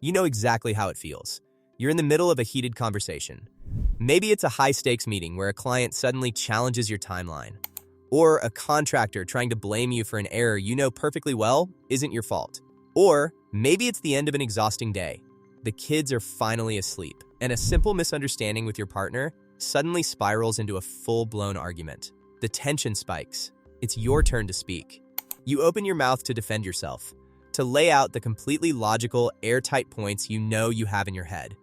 You know exactly how it feels. You're in the middle of a heated conversation. Maybe it's a high-stakes meeting where a client suddenly challenges your timeline, or a contractor trying to blame you for an error you know perfectly well isn't your fault. Or maybe it's the end of an exhausting day. The kids are finally asleep, and a simple misunderstanding with your partner suddenly spirals into a full-blown argument. The tension spikes. It's your turn to speak. You open your mouth to defend yourself, to lay out the completely logical, airtight points you know you have in your head.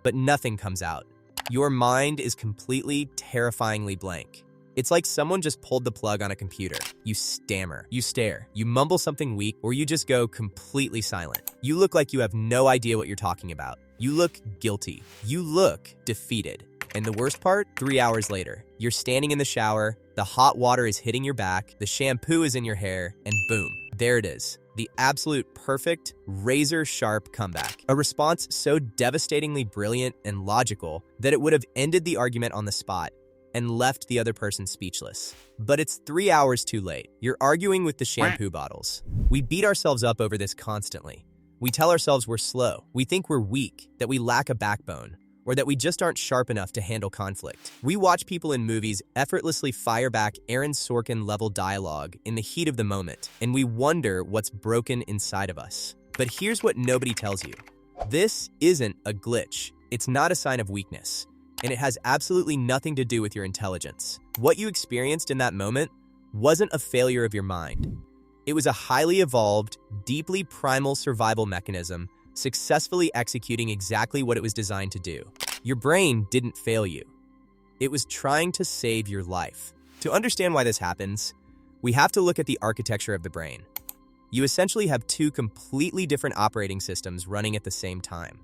But nothing comes out. Your mind is completely, terrifyingly blank. It's like someone just pulled the plug on a computer. You stammer, you stare, you mumble something weak, or you just go completely silent. You look like you have no idea what you're talking about. You look guilty. You look defeated. And the worst part, 3 hours later, you're standing in the shower, the hot water is hitting your back, the shampoo is in your hair, and boom, there it is. The absolute perfect, razor-sharp comeback. A response so devastatingly brilliant and logical that it would have ended the argument on the spot and left the other person speechless. But it's 3 hours too late. You're arguing with the shampoo bottles. We beat ourselves up over this constantly. We tell ourselves we're slow. We think we're weak, that we lack a backbone, or that we just aren't sharp enough to handle conflict. We watch people in movies effortlessly fire back Aaron Sorkin-level dialogue in the heat of the moment, and we wonder what's broken inside of us. But here's what nobody tells you. This isn't a glitch. It's not a sign of weakness, and it has absolutely nothing to do with your intelligence. What you experienced in that moment wasn't a failure of your mind. It was a highly evolved, deeply primal survival mechanism successfully executing exactly what it was designed to do. Your brain didn't fail you. It was trying to save your life. To understand why this happens, we have to look at the architecture of the brain. You essentially have two completely different operating systems running at the same time.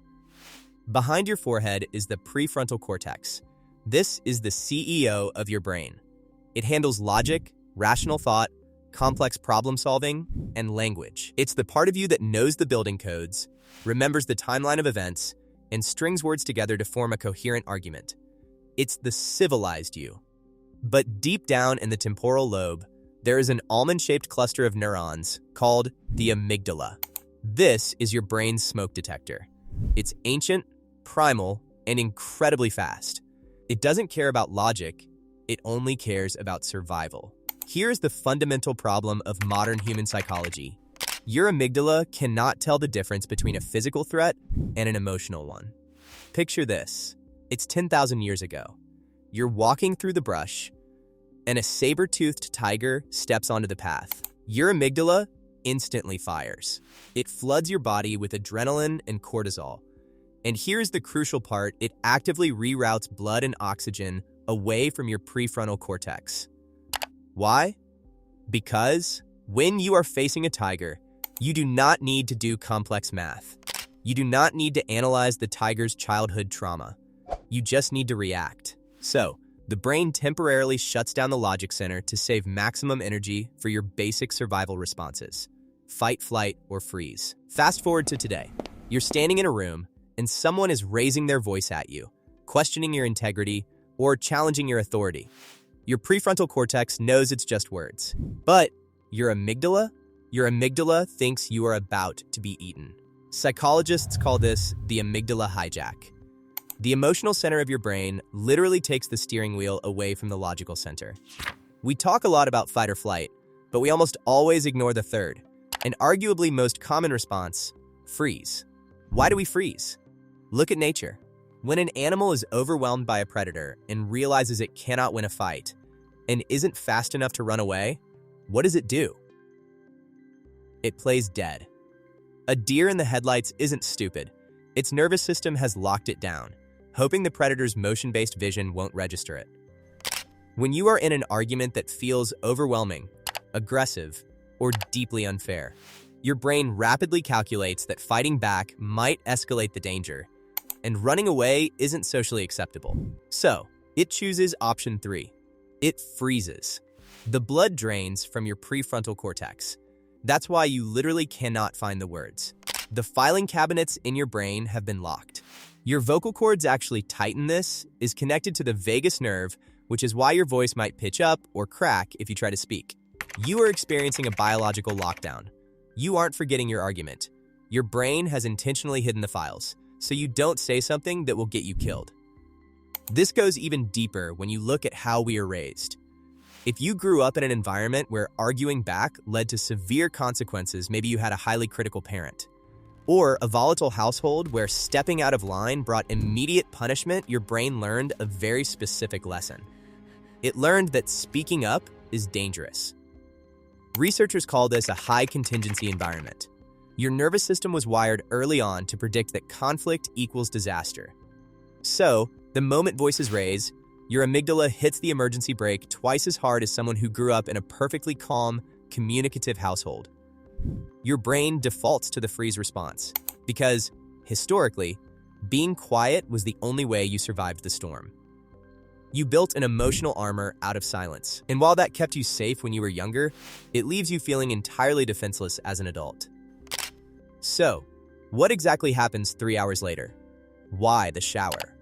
Behind your forehead is the prefrontal cortex. This is the CEO of your brain. It handles logic, rational thought, complex problem solving, and language. It's the part of you that knows the building codes, remembers the timeline of events, and strings words together to form a coherent argument. It's the civilized you. But deep down in the temporal lobe, there is an almond-shaped cluster of neurons called the amygdala. This is your brain's smoke detector. It's ancient, primal, and incredibly fast. It doesn't care about logic, it only cares about survival. Here's the fundamental problem of modern human psychology. Your amygdala cannot tell the difference between a physical threat and an emotional one. Picture this. It's 10,000 years ago. You're walking through the brush, and a saber-toothed tiger steps onto the path. Your amygdala instantly fires. It floods your body with adrenaline and cortisol. And here's the crucial part, it actively reroutes blood and oxygen away from your prefrontal cortex. Why? Because when you are facing a tiger, you do not need to do complex math. You do not need to analyze the tiger's childhood trauma. You just need to react. So, the brain temporarily shuts down the logic center to save maximum energy for your basic survival responses. Fight, flight, or freeze. Fast forward to today. You're standing in a room, and someone is raising their voice at you, questioning your integrity, or challenging your authority. Your prefrontal cortex knows it's just words. But your amygdala thinks you are about to be eaten. Psychologists call this the amygdala hijack. The emotional center of your brain literally takes the steering wheel away from the logical center. We talk a lot about fight or flight, but we almost always ignore the third, and arguably most common response, freeze. Why do we freeze? Look at nature. When an animal is overwhelmed by a predator and realizes it cannot win a fight and isn't fast enough to run away, what does it do? It plays dead. A deer in the headlights isn't stupid. Its nervous system has locked it down, hoping the predator's motion-based vision won't register it. When you are in an argument that feels overwhelming, aggressive, or deeply unfair, your brain rapidly calculates that fighting back might escalate the danger, and running away isn't socially acceptable. So, it chooses option 3. It freezes. The blood drains from your prefrontal cortex. That's why you literally cannot find the words. The filing cabinets in your brain have been locked. Your vocal cords actually tighten. This is connected to the vagus nerve, which is why your voice might pitch up or crack if you try to speak. You are experiencing a biological lockdown. You aren't forgetting your argument. Your brain has intentionally hidden the files, so you don't say something that will get you killed. This goes even deeper when you look at how we are raised. If you grew up in an environment where arguing back led to severe consequences, maybe you had a highly critical parent, or a volatile household where stepping out of line brought immediate punishment, your brain learned a very specific lesson. It learned that speaking up is dangerous. Researchers call this a high contingency environment. Your nervous system was wired early on to predict that conflict equals disaster. So, the moment voices raise, your amygdala hits the emergency brake twice as hard as someone who grew up in a perfectly calm, communicative household. Your brain defaults to the freeze response because, historically, being quiet was the only way you survived the storm. You built an emotional armor out of silence, and while that kept you safe when you were younger, it leaves you feeling entirely defenseless as an adult. So, what exactly happens 3 hours later? Why the shower?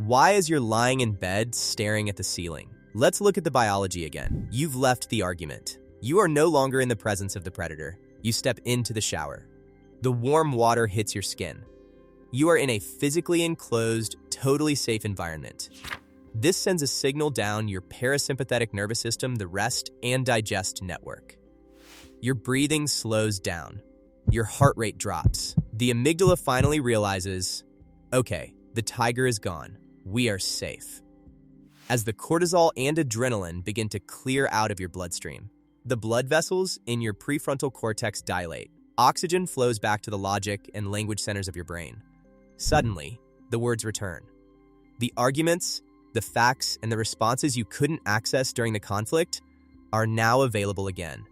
Why is you're lying in bed staring at the ceiling? Let's look at the biology again. You've left the argument. You are no longer in the presence of the predator. You step into the shower. The warm water hits your skin. You are in a physically enclosed, totally safe environment. This sends a signal down your parasympathetic nervous system, the rest and digest network. Your breathing slows down. Your heart rate drops. The amygdala finally realizes, okay, the tiger is gone. We are safe. As the cortisol and adrenaline begin to clear out of your bloodstream, the blood vessels in your prefrontal cortex dilate. Oxygen flows back to the logic and language centers of your brain. Suddenly, the words return. The arguments, the facts, and the responses you couldn't access during the conflict are now available again,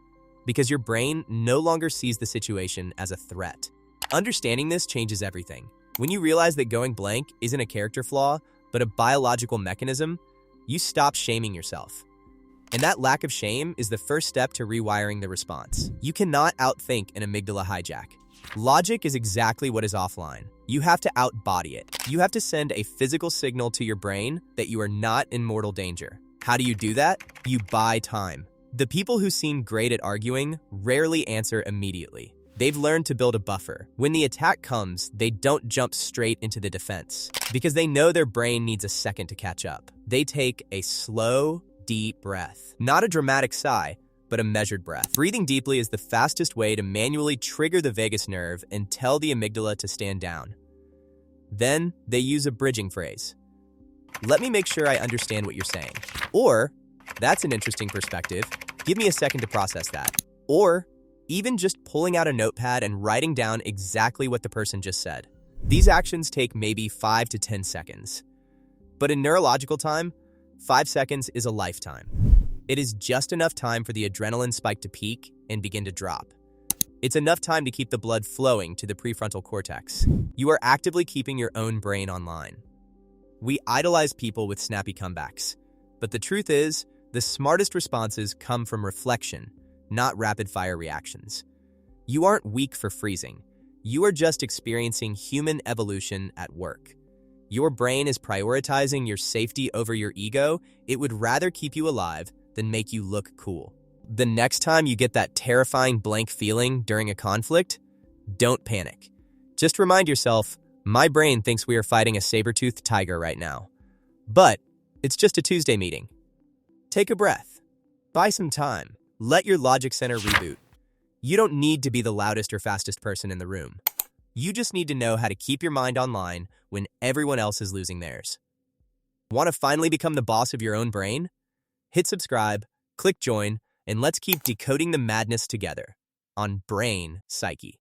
because your brain no longer sees the situation as a threat. Understanding this changes everything. When you realize that going blank isn't a character flaw, but a biological mechanism, you stop shaming yourself. And that lack of shame is the first step to rewiring the response. You cannot outthink an amygdala hijack. Logic is exactly what is offline. You have to outbody it. You have to send a physical signal to your brain that you are not in mortal danger. How do you do that? You buy time. The people who seem great at arguing rarely answer immediately. They've learned to build a buffer. When the attack comes, they don't jump straight into the defense because they know their brain needs a second to catch up. They take a slow, deep breath. Not a dramatic sigh, but a measured breath. Breathing deeply is the fastest way to manually trigger the vagus nerve and tell the amygdala to stand down. Then, they use a bridging phrase. Let me make sure I understand what you're saying. Or, that's an interesting perspective. Give me a second to process that. Or, even just pulling out a notepad and writing down exactly what the person just said. These actions take maybe 5 to 10 seconds. But in neurological time, 5 seconds is a lifetime. It is just enough time for the adrenaline spike to peak and begin to drop. It's enough time to keep the blood flowing to the prefrontal cortex. You are actively keeping your own brain online. We idolize people with snappy comebacks, but the truth is, the smartest responses come from reflection, not rapid-fire reactions. You aren't weak for freezing. You are just experiencing human evolution at work. Your brain is prioritizing your safety over your ego. It would rather keep you alive than make you look cool. The next time you get that terrifying blank feeling during a conflict, don't panic. Just remind yourself, my brain thinks we are fighting a saber-toothed tiger right now. But it's just a Tuesday meeting. Take a breath. Buy some time. Let your logic center reboot. You don't need to be the loudest or fastest person in the room. You just need to know how to keep your mind online when everyone else is losing theirs. Want to finally become the boss of your own brain? Hit subscribe, click join, and let's keep decoding the madness together on Brain Psyche.